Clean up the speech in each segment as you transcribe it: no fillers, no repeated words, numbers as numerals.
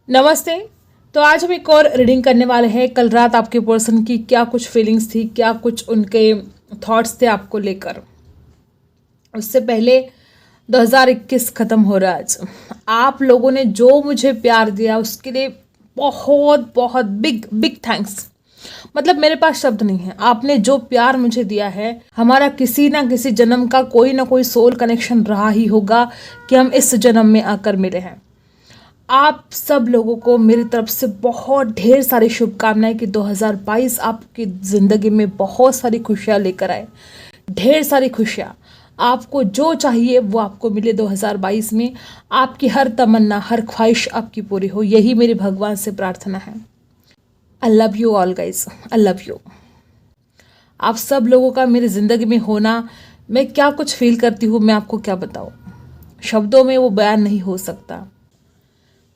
नमस्ते। तो आज हम एक और रीडिंग करने वाले हैं। कल रात आपके पर्सन की क्या कुछ फीलिंग्स थी, क्या कुछ उनके थॉट्स थे आपको लेकर। उससे पहले 2021 ख़त्म हो रहा है आज। आप लोगों ने जो मुझे प्यार दिया उसके लिए बहुत बहुत बिग बिग थैंक्स। मतलब मेरे पास शब्द नहीं है। आपने जो प्यार मुझे दिया है, हमारा किसी ना किसी जन्म का कोई ना कोई सोल कनेक्शन रहा ही होगा कि हम इस जन्म में आकर मिले हैं। आप सब लोगों को मेरी तरफ से बहुत ढेर सारी शुभकामनाएं कि 2022 आपकी ज़िंदगी में बहुत सारी खुशियां लेकर आए। ढेर सारी खुशियां, आपको जो चाहिए वो आपको मिले 2022 में। आपकी हर तमन्ना, हर ख्वाहिश आपकी पूरी हो, यही मेरी भगवान से प्रार्थना है। I love you all guys, I love you. आप सब लोगों का मेरी ज़िंदगी में होना, मैं क्या कुछ फील करती हूँ मैं आपको क्या बताऊँ। शब्दों में वो बयान नहीं हो सकता।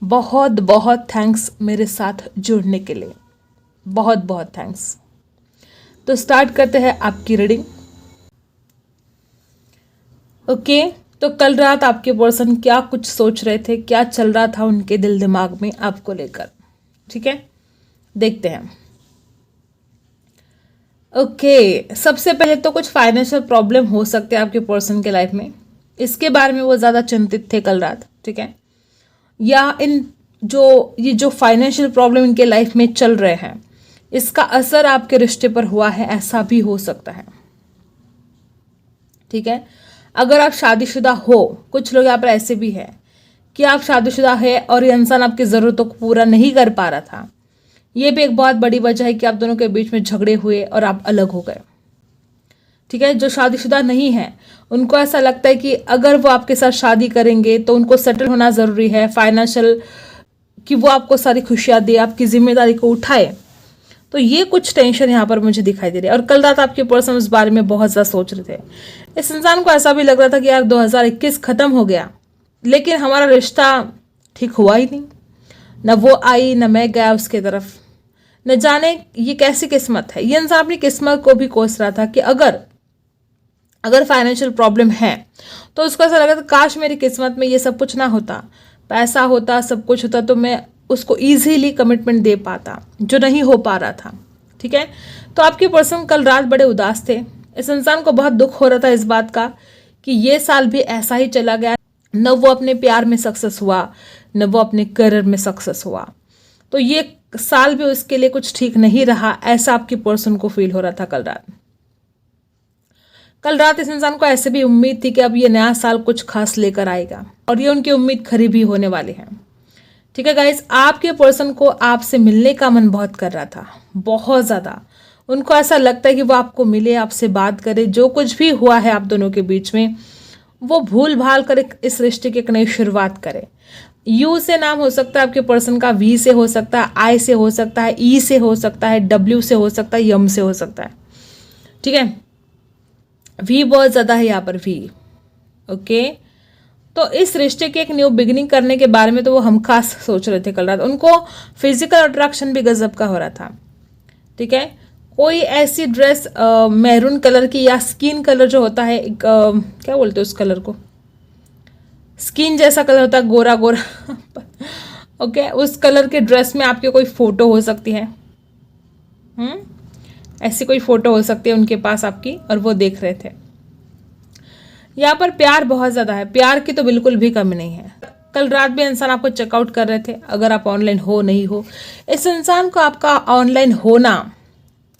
बहुत बहुत थैंक्स मेरे साथ जुड़ने के लिए, बहुत बहुत थैंक्स। तो स्टार्ट करते हैं आपकी रीडिंग। ओके, तो कल रात आपके पर्सन क्या कुछ सोच रहे थे, क्या चल रहा था उनके दिल दिमाग में आपको लेकर, ठीक है, देखते हैं। ओके, सबसे पहले तो कुछ फाइनेंशियल प्रॉब्लम हो सकते हैं आपके पर्सन के लाइफ में। इसके बारे में वो ज़्यादा चिंतित थे कल रात, ठीक है। या ये जो फाइनेंशियल प्रॉब्लम इनके लाइफ में चल रहे हैं, इसका असर आपके रिश्ते पर हुआ है, ऐसा भी हो सकता है, ठीक है। अगर आप शादीशुदा हो, कुछ लोग यहाँ पर ऐसे भी हैं कि आप शादीशुदा है और ये इंसान आपकी ज़रूरतों को पूरा नहीं कर पा रहा था। ये भी एक बहुत बड़ी वजह है कि आप दोनों के बीच में झगड़े हुए और आप अलग हो गए, ठीक है। जो शादीशुदा नहीं है उनको ऐसा लगता है कि अगर वो आपके साथ शादी करेंगे तो उनको सेटल होना ज़रूरी है, फाइनेंशियल, कि वो आपको सारी खुशियाँ दे, आपकी जिम्मेदारी को उठाए। तो ये कुछ टेंशन यहाँ पर मुझे दिखाई दे रही है। और कल रात आपके पर्सन उस बारे में बहुत ज़्यादा सोच रहे थे। इस इंसान को ऐसा भी लग रहा था कि यार 2021 ख़त्म हो गया, लेकिन हमारा रिश्ता ठीक हुआ ही नहीं। न वो आई, न मैं गया उसके तरफ। न जाने ये कैसी किस्मत है। ये इंसान अपनी किस्मत को भी कोस रहा था कि अगर फाइनेंशियल प्रॉब्लम है तो उसको ऐसा लगा था काश मेरी किस्मत में ये सब कुछ ना होता, पैसा होता, सब कुछ होता, तो मैं उसको इजीली कमिटमेंट दे पाता, जो नहीं हो पा रहा था, ठीक है। तो आपके पर्सन कल रात बड़े उदास थे। इस इंसान को बहुत दुख हो रहा था इस बात का कि ये साल भी ऐसा ही चला गया, न वो अपने प्यार में सक्सेस हुआ, न वो अपने करियर में सक्सेस हुआ। तो ये साल भी उसके लिए कुछ ठीक नहीं रहा, ऐसा आपके पर्सन को फील हो रहा था कल रात। कल रात इस इंसान को ऐसे भी उम्मीद थी कि अब ये नया साल कुछ खास लेकर आएगा, और ये उनकी उम्मीद खरी भी होने वाली है, ठीक है गाइस। आपके पर्सन को आपसे मिलने का मन बहुत कर रहा था, बहुत ज़्यादा। उनको ऐसा लगता है कि वो आपको मिले, आपसे बात करे, जो कुछ भी हुआ है आप दोनों के बीच में वो भूल भाल कर इस रिश्ते की एक नई शुरुआत करे। यू से नाम हो सकता है आपके पर्सन का, वी से हो सकता है, आई से हो सकता है, ई से हो सकता है, डब्ल्यू से हो सकता है, यम से हो सकता है, ठीक है। वी बहुत ज़्यादा है यहाँ पर, वी। ओके, तो इस रिश्ते की एक न्यू बिगिनिंग करने के बारे में तो वो हम खास सोच रहे थे कल रात। उनको फिजिकल अट्रैक्शन भी गजब का हो रहा था, ठीक है। कोई ऐसी ड्रेस मैरून कलर की, या स्किन कलर जो होता है, एक क्या बोलते हैं उस कलर को, स्किन जैसा कलर होता है, गोरा गोरा ओके, उस कलर के ड्रेस में आपके कोई फोटो हो सकती है। ऐसी कोई फोटो हो सकती है उनके पास आपकी, और वो देख रहे थे। यहाँ पर प्यार बहुत ज़्यादा है, प्यार की तो बिल्कुल भी कमी नहीं है। कल रात भी इंसान आपको चेकआउट कर रहे थे, अगर आप ऑनलाइन हो नहीं हो। इस इंसान को आपका ऑनलाइन होना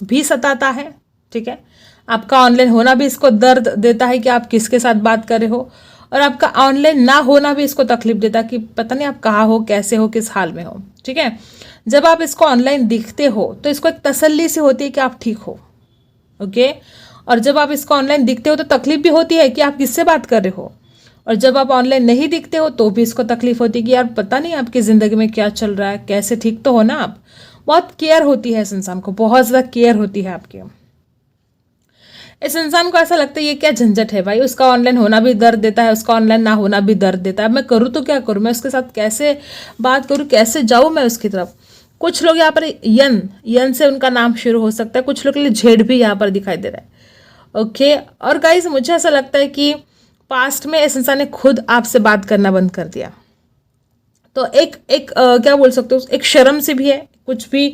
भी सताता है, ठीक है। आपका ऑनलाइन होना भी इसको दर्द देता है कि आप किसके साथ बात कर रहे हो, और आपका ऑनलाइन ना होना भी इसको तकलीफ देता है कि पता नहीं आप कहाँ हो, कैसे हो, किस हाल में हो, ठीक है। जब आप इसको ऑनलाइन दिखते हो तो इसको एक तसल्ली सी होती है कि आप ठीक हो, ओके। और जब आप इसको ऑनलाइन दिखते हो तो तकलीफ भी होती है कि आप किससे बात कर रहे हो। और जब आप ऑनलाइन नहीं दिखते हो तो भी इसको तकलीफ होती है कि यार पता नहीं आपकी ज़िंदगी में क्या चल रहा है, कैसे, ठीक तो हो ना आप। बहुत केयर होती है इस इंसान को, बहुत ज़्यादा केयर होती है आपकी। इस इंसान को ऐसा लगता है ये क्या झंझट है भाई, उसका ऑनलाइन होना भी दर्द देता है, उसका ऑनलाइन ना होना भी दर्द देता है। मैं करूँ तो क्या करूँ, मैं उसके साथ कैसे बात करूँ, कैसे जाऊँ मैं उसकी तरफ। कुछ लोग यहाँ पर यन से उनका नाम शुरू हो सकता है, कुछ लोग के लिए झेड़ भी यहाँ पर दिखाई दे रहा है, ओके। और गाइस मुझे ऐसा लगता है कि पास्ट में इस इंसान ने खुद आपसे बात करना बंद कर दिया। तो एक एक क्या बोल सकते हो, एक शर्म से भी है, कुछ भी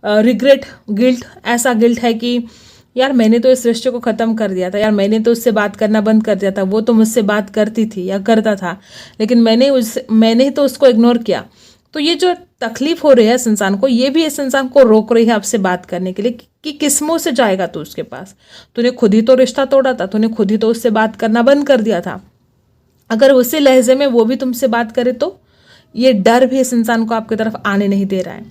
रिग्रेट, गिल्ट, ऐसा गिल्ट है कि यार मैंने तो इस रिश्ते को ख़त्म कर दिया था, यार मैंने तो उससे बात करना बंद कर दिया था, वो तो मुझसे बात करती थी या करता था, लेकिन मैंने ही तो उसको इग्नोर किया। तो ये जो तकलीफ हो रही है इस इंसान को, ये भी इस इंसान को रोक रही है आपसे बात करने के लिए कि किस मुंह से जाएगा तू उसके पास। तूने खुद ही तो रिश्ता तोड़ा था, तूने खुद ही तो उससे बात करना बंद कर दिया था। अगर उसी लहजे में वो भी तुमसे बात करे तो ये डर भी इस इंसान को आपकी तरफ आने नहीं दे रहा है।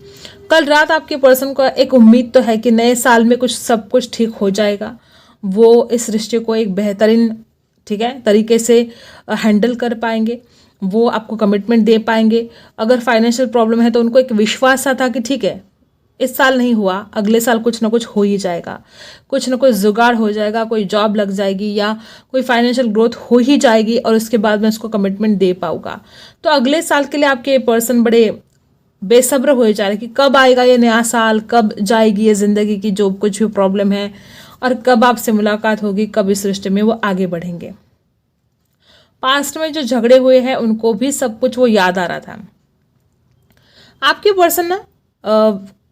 कल रात आपके पर्सन को एक उम्मीद तो है कि नए साल में सब कुछ ठीक हो जाएगा। वो इस रिश्ते को एक बेहतरीन, ठीक है, तरीके से हैंडल कर पाएंगे, वो आपको कमिटमेंट दे पाएंगे। अगर फाइनेंशियल प्रॉब्लम है तो उनको एक विश्वास सा था कि ठीक है, इस साल नहीं हुआ, अगले साल कुछ ना कुछ हो ही जाएगा, कुछ ना कुछ जुगाड़ हो जाएगा, कोई जॉब लग जाएगी या कोई फाइनेंशियल ग्रोथ हो ही जाएगी और उसके बाद मैं उसको कमिटमेंट दे पाऊंगा। तो अगले साल के लिए आपके पर्सन बड़े बेसब्र हो जा रहे कि कब आएगा ये नया साल, कब जाएगी ये ज़िंदगी की जो कुछ भी प्रॉब्लम है, और कब आपसे मुलाकात होगी, कब इस रिश्ते में वो आगे बढ़ेंगे। पास्ट में जो झगड़े हुए हैं उनको भी सब कुछ वो याद आ रहा था। आपके पर्सन ना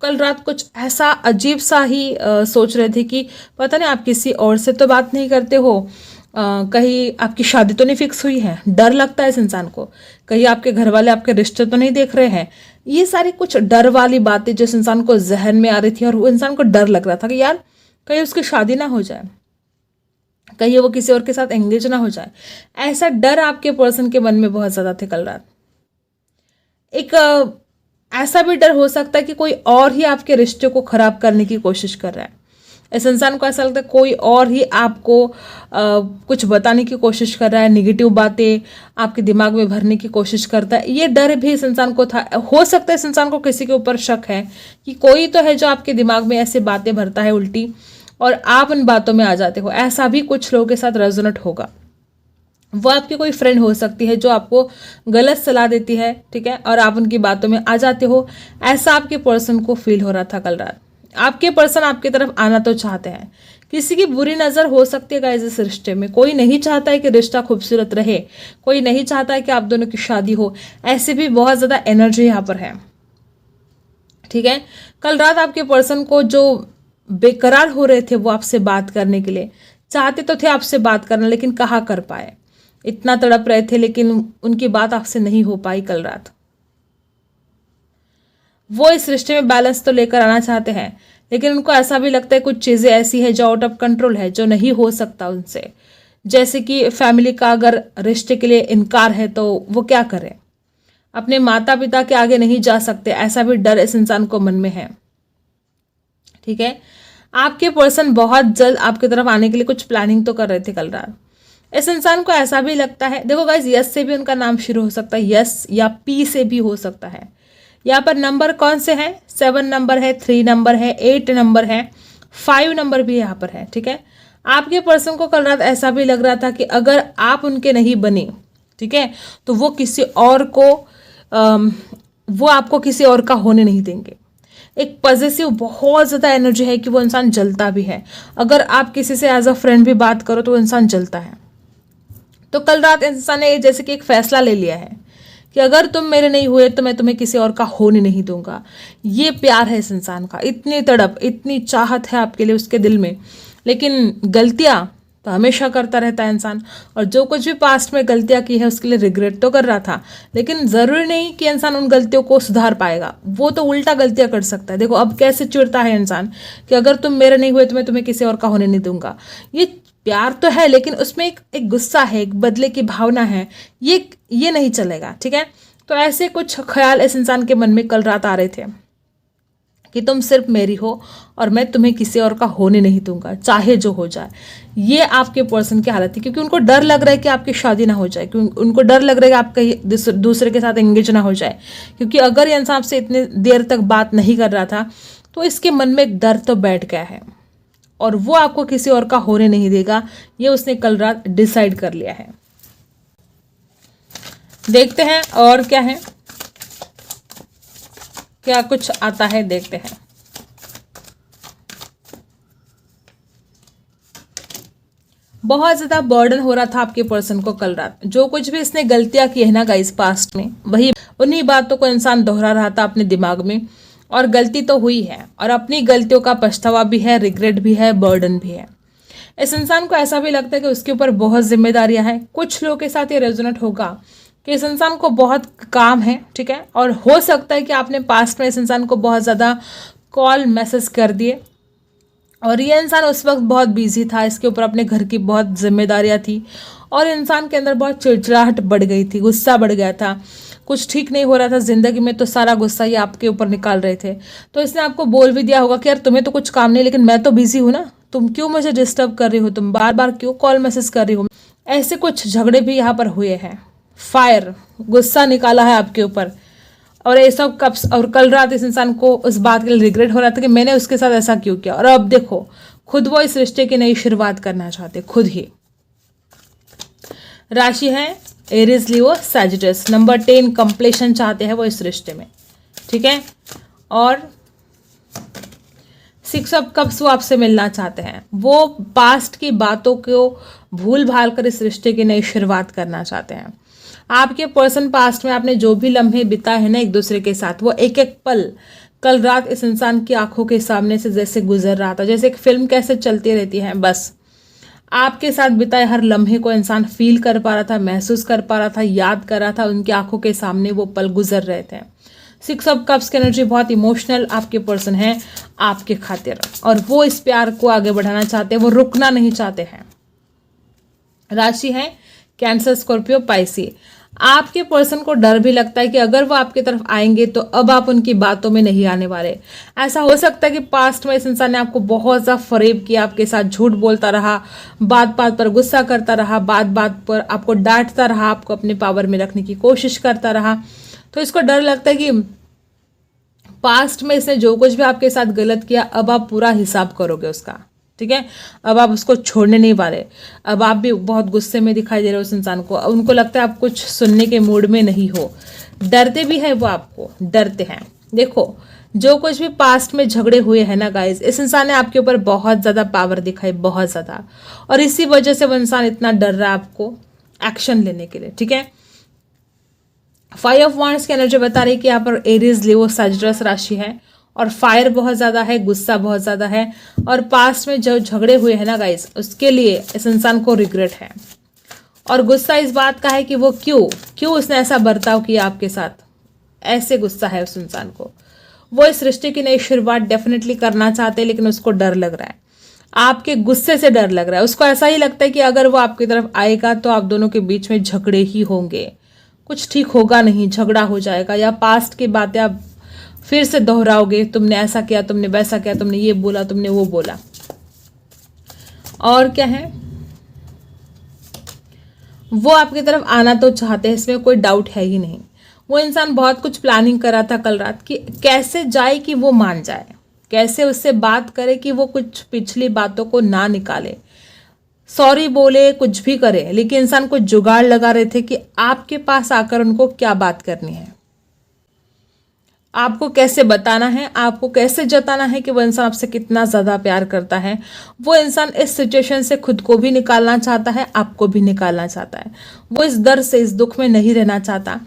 कल रात कुछ ऐसा अजीब सा ही सोच रहे थे कि पता नहीं आप किसी और से तो बात नहीं करते हो, कहीं आपकी शादी तो नहीं फिक्स हुई है, डर लगता है इस इंसान को, कहीं आपके घर वाले आपके रिश्ते तो नहीं देख रहे हैं। ये सारी कुछ डर वाली बातें जिस इंसान को जहन में आ रही थी, और वो इंसान को डर लग रहा था कि यार कहीं उसकी शादी ना हो जाए, कहीं वो किसी और के साथ एंगेज ना हो जाए। ऐसा डर आपके पर्सन के मन में बहुत ज़्यादा थे कल रात। एक ऐसा भी डर हो सकता है कि कोई और ही आपके रिश्ते को खराब करने की कोशिश कर रहा है। इस इंसान को ऐसा लगता है कोई और ही आपको कुछ बताने की कोशिश कर रहा है, निगेटिव बातें आपके दिमाग में भरने की कोशिश करता है। ये डर भी इस इंसान को था। हो सकता है इस इंसान को किसी के ऊपर शक है कि कोई तो है जो आपके दिमाग में ऐसे बातें भरता है उल्टी, और आप उन बातों में आ जाते हो। ऐसा भी कुछ लोगों के साथ रेजोनेट होगा। वो आपकी कोई फ्रेंड हो सकती है जो आपको गलत सलाह देती है, ठीक है, और आप उनकी बातों में आ जाते हो। ऐसा आपके पर्सन को फील हो रहा था कल रात। आपके पर्सन आपकी तरफ आना तो चाहते हैं। किसी की बुरी नज़र हो सकती है गाइस इस रिश्ते में। कोई नहीं चाहता है कि रिश्ता खूबसूरत रहे, कोई नहीं चाहता है कि आप दोनों की शादी हो। ऐसे भी बहुत ज़्यादा एनर्जी यहाँ पर है, ठीक है। कल रात आपके पर्सन को जो बेकरार हो रहे थे वो आपसे बात करने के लिए चाहते तो थे आपसे बात करना, लेकिन कहाँ कर पाए। इतना तड़प रहे थे लेकिन उनकी बात आपसे नहीं हो पाई कल रात। वो इस रिश्ते में बैलेंस तो लेकर आना चाहते हैं, लेकिन उनको ऐसा भी लगता है कुछ चीज़ें ऐसी है जो आउट ऑफ कंट्रोल है, जो नहीं हो सकता उनसे। जैसे कि फैमिली का अगर रिश्ते के लिए इनकार है तो वो क्या करें, अपने माता पिता के आगे नहीं जा सकते, ऐसा भी डर इस इंसान को मन में है, ठीक है। आपके पर्सन बहुत जल्द आपकी तरफ आने के लिए कुछ प्लानिंग तो कर रहे थे कल रात। इस इंसान को ऐसा भी लगता है, देखो गाइस, यस से भी उनका नाम शुरू हो सकता है, यस या पी से भी हो सकता है। यहाँ पर नंबर कौन से हैं? 7 नंबर है, 3 नंबर है, 8 नंबर है, 5 नंबर भी यहाँ पर है, ठीक है। आपके पर्सन को कल रात ऐसा भी लग रहा था कि अगर आप उनके नहीं बने, ठीक है, तो वो किसी और को वो आपको किसी और का होने नहीं देंगे। एक पॉजिटिव बहुत ज़्यादा एनर्जी है कि वो इंसान जलता भी है। अगर आप किसी से एज अ फ्रेंड भी बात करो तो वो इंसान जलता है। तो कल रात इंसान ने जैसे कि एक फैसला ले लिया है कि अगर तुम मेरे नहीं हुए तो मैं तुम्हें किसी और का होने नहीं दूंगा। ये प्यार है इस इंसान का, इतनी तड़प, इतनी चाहत है आपके लिए उसके दिल में। लेकिन गलतियां तो हमेशा करता रहता है इंसान, और जो कुछ भी पास्ट में गलतियां की है उसके लिए रिग्रेट तो कर रहा था, लेकिन ज़रूरी नहीं कि इंसान उन गलतियों को सुधार पाएगा। वो तो उल्टा गलतियां कर सकता है। देखो अब कैसे चिढ़ता है इंसान कि अगर तुम मेरे नहीं हुए तो मैं तुम्हें किसी और का होने नहीं दूंगा। ये प्यार तो है लेकिन उसमें एक गुस्सा है, एक बदले की भावना है। ये नहीं चलेगा, ठीक है। तो ऐसे कुछ ख्याल इस इंसान के मन में कल रात आ रहे थे कि तुम सिर्फ मेरी हो और मैं तुम्हें किसी और का होने नहीं दूंगा, चाहे जो हो जाए। ये आपके पर्सन की हालत थी, क्योंकि उनको डर लग रहा है कि आपकी शादी ना हो जाए, क्योंकि उनको डर लग रहा है कि आप कहीं दूसरे के साथ एंगेज ना हो जाए। क्योंकि अगर ये इंसान आपसे इतनी देर तक बात नहीं कर रहा था तो इसके मन में एक डर तो बैठ गया है, और वो आपको किसी और का होने नहीं देगा। ये उसने कल रात डिसाइड कर लिया है। देखते हैं और क्या है, क्या कुछ आता है, देखते हैं। बहुत ज़्यादा बर्डन हो रहा था आपके पर्सन को कल रात। जो कुछ भी इसने गलतियां की है ना गाइस पास्ट में, वही उन्हीं बातों को इंसान दोहरा रहा था अपने दिमाग में, और गलती तो हुई है और अपनी गलतियों का पछतावा भी है, रिग्रेट भी है, बर्डन भी है। इस इंसान को ऐसा भी लगता है कि उसके ऊपर बहुत जिम्मेदारियां हैं। कुछ लोगों के साथ ये रेजोनेट होगा कि इस इंसान को बहुत काम है, ठीक है, और हो सकता है कि आपने पास्ट में इस इंसान को बहुत ज़्यादा कॉल मैसेज कर दिए और ये इंसान उस वक्त बहुत बिजी था, इसके ऊपर अपने घर की बहुत जिम्मेदारियां थी और इंसान के अंदर बहुत चिड़चिड़ाहट बढ़ गई थी, गुस्सा बढ़ गया था, कुछ ठीक नहीं हो रहा था ज़िंदगी में, तो सारा गुस्सा ये आपके ऊपर निकाल रहे थे। तो इसने आपको बोल भी दिया होगा कि यार तुम्हें तो कुछ काम नहीं, लेकिन मैं तो बिजी हूँ ना, तुम क्यों मुझे डिस्टर्ब कर रही हो, तुम बार बार क्यों कॉल मैसेज कर रही हो। ऐसे कुछ झगड़े भी यहाँ पर हुए हैं। फायर, गुस्सा निकाला है आपके ऊपर, और ये सब कब, और कल रात इस इंसान को उस बात के लिए रिग्रेट हो रहा था कि मैंने उसके साथ ऐसा क्यों किया, और अब देखो खुद वो इस रिश्ते की नई शुरुआत करना चाहते, खुद ही। राशि है एरीज, लियो, सैजिटस। नंबर 10 कंप्लीशन चाहते हैं वो इस रिश्ते में, ठीक है। और 6 ऑफ कप्स वो आपसे मिलना चाहते हैं, वो पास्ट की बातों को भूल भाल कर इस रिश्ते की नई शुरुआत करना चाहते हैं। आपके पर्सन पास्ट में आपने जो भी लम्हे बिताए हैं ना एक दूसरे के साथ, वो एक एक पल कल रात इस इंसान की आंखों के सामने से जैसे गुजर रहा था, जैसे एक फिल्म कैसे चलती रहती है, बस आपके साथ बिताए हर लम्हे को इंसान फील कर पा रहा था, महसूस कर पा रहा था, याद कर रहा था, उनकी आंखों के सामने वो पल गुजर रहे थे। 6 ऑफ कप्स की एनर्जी बहुत इमोशनल आपके पर्सन है आपके खातिर, और वो इस प्यार को आगे बढ़ाना चाहते हैं, वो रुकना नहीं चाहते हैं। राशि है कैंसर, स्कॉर्पियो, पाइसी। आपके पर्सन को डर भी लगता है कि अगर वो आपकी तरफ आएंगे तो अब आप उनकी बातों में नहीं आने वाले। ऐसा हो सकता है कि पास्ट में इस इंसान ने आपको बहुत ज़्यादा फरेब किया, आपके साथ झूठ बोलता रहा, बात बात पर गुस्सा करता रहा, बात बात पर आपको डांटता रहा, आपको अपने पावर में रखने की कोशिश करता रहा। तो इसको डर लगता है कि पास्ट में इसने जो कुछ भी आपके साथ गलत किया अब आप पूरा हिसाब करोगे उसका, ठीक है। अब आप उसको छोड़ने नहीं वाले। अब आप भी बहुत गुस्से में दिखाई दे रहे हो उस इंसान को, उनको लगता है आप कुछ सुनने के मूड में नहीं हो, डरते भी है वो, आपको डरते हैं। देखो जो कुछ भी पास्ट में झगड़े हुए हैं ना गाइज, इस इंसान ने आपके ऊपर बहुत ज़्यादा पावर दिखाई, बहुत ज़्यादा, और इसी वजह से वो इंसान इतना डर रहा है आपको एक्शन लेने के लिए, ठीक है। 5 ऑफ वांड्स की एनर्जी बता रही है कि यहाँ पर एरीज, लियो, सैजिटस राशि है और फायर बहुत ज़्यादा है, गुस्सा बहुत ज़्यादा है, और पास्ट में जो झगड़े हुए हैं ना गाइस, उसके लिए इस इंसान को रिग्रेट है, और गुस्सा इस बात का है कि वो क्यों उसने ऐसा बर्ताव किया आपके साथ, ऐसे गुस्सा है उस इंसान को। वो इस रिश्ते की नई शुरुआत डेफिनेटली करना चाहते हैं, लेकिन उसको डर लग रहा है, आपके गुस्से से डर लग रहा है। उसको ऐसा ही लगता है कि अगर वो आपकी तरफ आएगा तो आप दोनों के बीच में झगड़े ही होंगे, कुछ ठीक होगा नहीं, झगड़ा हो जाएगा, या पास्ट की बातें आप फिर से दोहराओगे, तुमने ऐसा किया, तुमने वैसा किया, तुमने ये बोला, तुमने वो बोला। और क्या है, वो आपकी तरफ आना तो चाहते हैं, इसमें कोई डाउट है ही नहीं। वो इंसान बहुत कुछ प्लानिंग कर रहा था कल रात कि कैसे जाए कि वो मान जाए, कैसे उससे बात करे कि वो कुछ पिछली बातों को ना निकाले, सॉरी बोले, कुछ भी करे, लेकिन इंसान को जुगाड़ लगा रहे थे कि आपके पास आकर उनको क्या बात करनी है, आपको कैसे बताना है, आपको कैसे जताना है कि वो इंसान आपसे कितना ज़्यादा प्यार करता है। वो इंसान इस सिचुएशन से खुद को भी निकालना चाहता है, आपको भी निकालना चाहता है। वो इस दर्द से, इस दुख में नहीं रहना चाहता।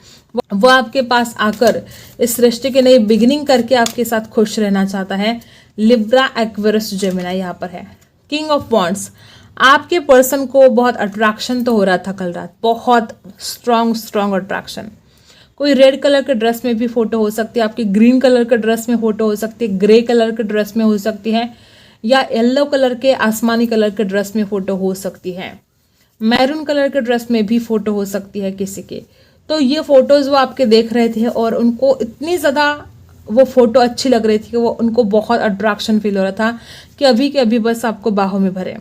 वो आपके पास आकर इस रिश्ते की नई बिगिनिंग करके आपके साथ खुश रहना चाहता है। लिब्रा, एक्वेरियस, जेमिनी यहाँ पर है। किंग ऑफ वॉन्ड्स, आपके पर्सन को बहुत अट्रैक्शन तो हो रहा था कल रात, बहुत स्ट्रॉन्ग अट्रैक्शन। कोई रेड कलर के ड्रेस में भी फोटो हो सकती है आपकी, ग्रीन कलर के ड्रेस में फोटो हो सकती है, ग्रे कलर के ड्रेस में हो सकती है, या येलो कलर के, आसमानी कलर के ड्रेस में फोटो हो सकती है, मैरून कलर के ड्रेस में भी फोटो हो सकती है किसी के। तो ये फोटोज वो आपके देख रहे थे और उनको इतनी ज़्यादा वो फोटो अच्छी लग रही थी कि वो उनको बहुत अट्रैक्शन फील हो रहा था कि अभी के अभी बस आपको बाहों में भरे।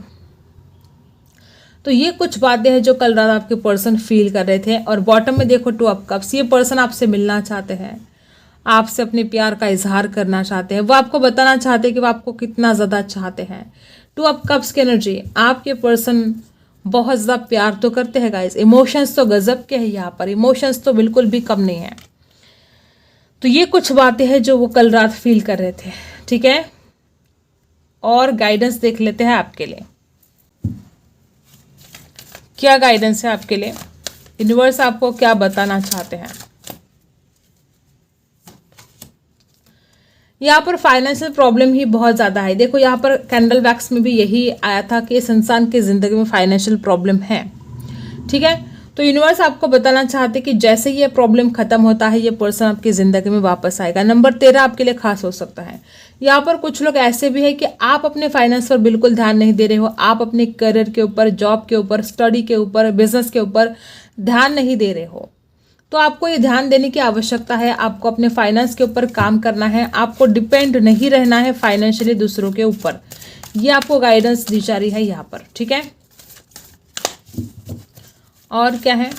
तो ये कुछ बातें हैं जो कल रात आपके पर्सन फील कर रहे थे। और बॉटम में देखो 2 ऑफ कप्स, ये पर्सन आपसे मिलना चाहते हैं, आपसे अपने प्यार का इजहार करना चाहते हैं, वो आपको बताना चाहते हैं कि वो आपको कितना ज़्यादा चाहते हैं। 2 ऑफ कप्स की एनर्जी, आपके पर्सन बहुत ज़्यादा प्यार तो करते हैं गाइस, इमोशंस तो गजब के हैं यहाँ पर, इमोशंस तो बिल्कुल भी कम नहीं है। तो ये कुछ बातें हैं जो वो कल रात फील कर रहे थे, ठीक है। और गाइडेंस देख लेते हैं आपके लिए, क्या गाइडेंस है आपके लिए, यूनिवर्स आपको क्या बताना चाहते हैं। यहाँ पर फाइनेंशियल प्रॉब्लम ही बहुत ज़्यादा है। देखो यहाँ पर कैंडल वैक्स में भी यही आया था कि इस इंसान की ज़िंदगी में फाइनेंशियल प्रॉब्लम है। ठीक है, तो यूनिवर्स आपको बताना चाहते कि जैसे ये प्रॉब्लम खत्म होता है ये पर्सन आपकी ज़िंदगी में वापस आएगा। नंबर 13 आपके लिए खास हो सकता है। यहाँ पर कुछ लोग ऐसे भी है कि आप अपने फाइनेंस पर बिल्कुल ध्यान नहीं दे रहे हो, आप अपने करियर के ऊपर, जॉब के ऊपर, स्टडी के ऊपर, बिजनेस के ऊपर ध्यान नहीं दे रहे हो। तो आपको ये ध्यान देने की आवश्यकता है, आपको अपने फाइनेंस के ऊपर काम करना है, आपको डिपेंड नहीं रहना है फाइनेंशियली दूसरों के ऊपर। ये आपको गाइडेंस दी जा रही है यहाँ पर। ठीक है, और क्या है,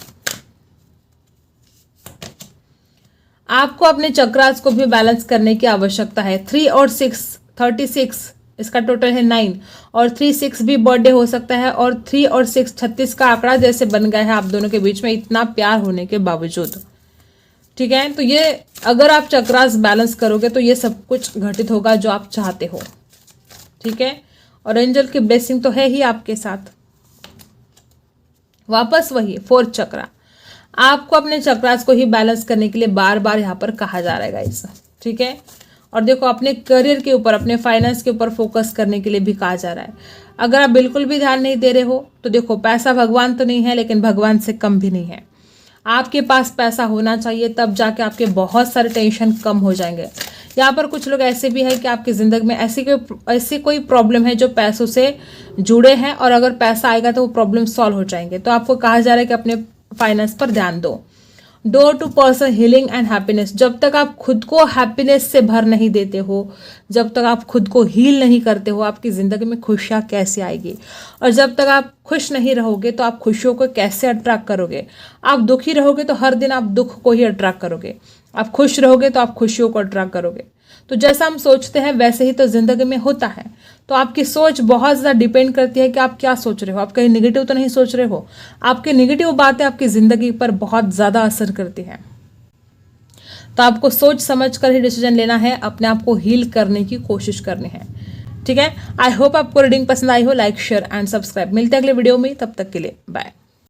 आपको अपने चक्रास को भी बैलेंस करने की आवश्यकता है। 3 और 6 36, इसका टोटल है 9, और 3 6 भी बर्थडे हो सकता है, और 3 और 6 36 का आंकड़ा जैसे बन गया है आप दोनों के बीच में, इतना प्यार होने के बावजूद। ठीक है, तो ये अगर आप चक्रास बैलेंस करोगे तो ये सब कुछ घटित होगा जो आप चाहते हो। ठीक है, और एंजल की ब्लेसिंग तो है ही आपके साथ। वापस वही 4th चक्रा, आपको अपने चक्रास को ही बैलेंस करने के लिए बार बार यहाँ पर कहा जा रहा है गाइस। ठीक है, और देखो अपने करियर के ऊपर, अपने फाइनेंस के ऊपर फोकस करने के लिए भी कहा जा रहा है। अगर आप बिल्कुल भी ध्यान नहीं दे रहे हो तो देखो, पैसा भगवान तो नहीं है लेकिन भगवान से कम भी नहीं है। आपके पास पैसा होना चाहिए, तब जाके आपके बहुत सारे टेंशन कम हो जाएंगे। यहाँ पर कुछ लोग ऐसे भी है कि आपकी ज़िंदगी में ऐसी कोई प्रॉब्लम है जो पैसों से जुड़े हैं, और अगर पैसा आएगा तो वो प्रॉब्लम सॉल्व हो जाएंगे। तो आपको कहा जा रहा है कि अपने फाइनेंस पर ध्यान दो। Door to person healing and happiness, जब तक आप खुद को हैप्पीनेस से भर नहीं देते हो, जब तक आप खुद को हील नहीं करते हो, आपकी ज़िंदगी में खुशियाँ कैसे आएगी? और जब तक आप खुश नहीं रहोगे तो आप खुशियों को कैसे अट्रैक्ट करोगे? आप दुखी रहोगे तो हर दिन आप दुख को ही अट्रैक्ट करोगे, आप खुश रहोगे तो आप खुशियों को अट्रैक्ट करोगे। तो जैसा हम सोचते हैं वैसे ही तो ज़िंदगी में होता है। तो आपकी सोच बहुत ज़्यादा डिपेंड करती है कि आप क्या सोच रहे हो। आप कहीं निगेटिव तो नहीं सोच रहे हो। आपकी निगेटिव बातें आपकी ज़िंदगी पर बहुत ज़्यादा असर करती हैं। तो आपको सोच समझ कर ही डिसीजन लेना है, अपने आप को हील करने की कोशिश करनी है। ठीक है, आई होप आपको रीडिंग पसंद आई हो। Like, share and subscribe. मिलते हैं अगले वीडियो में, तब तक के लिए बाय।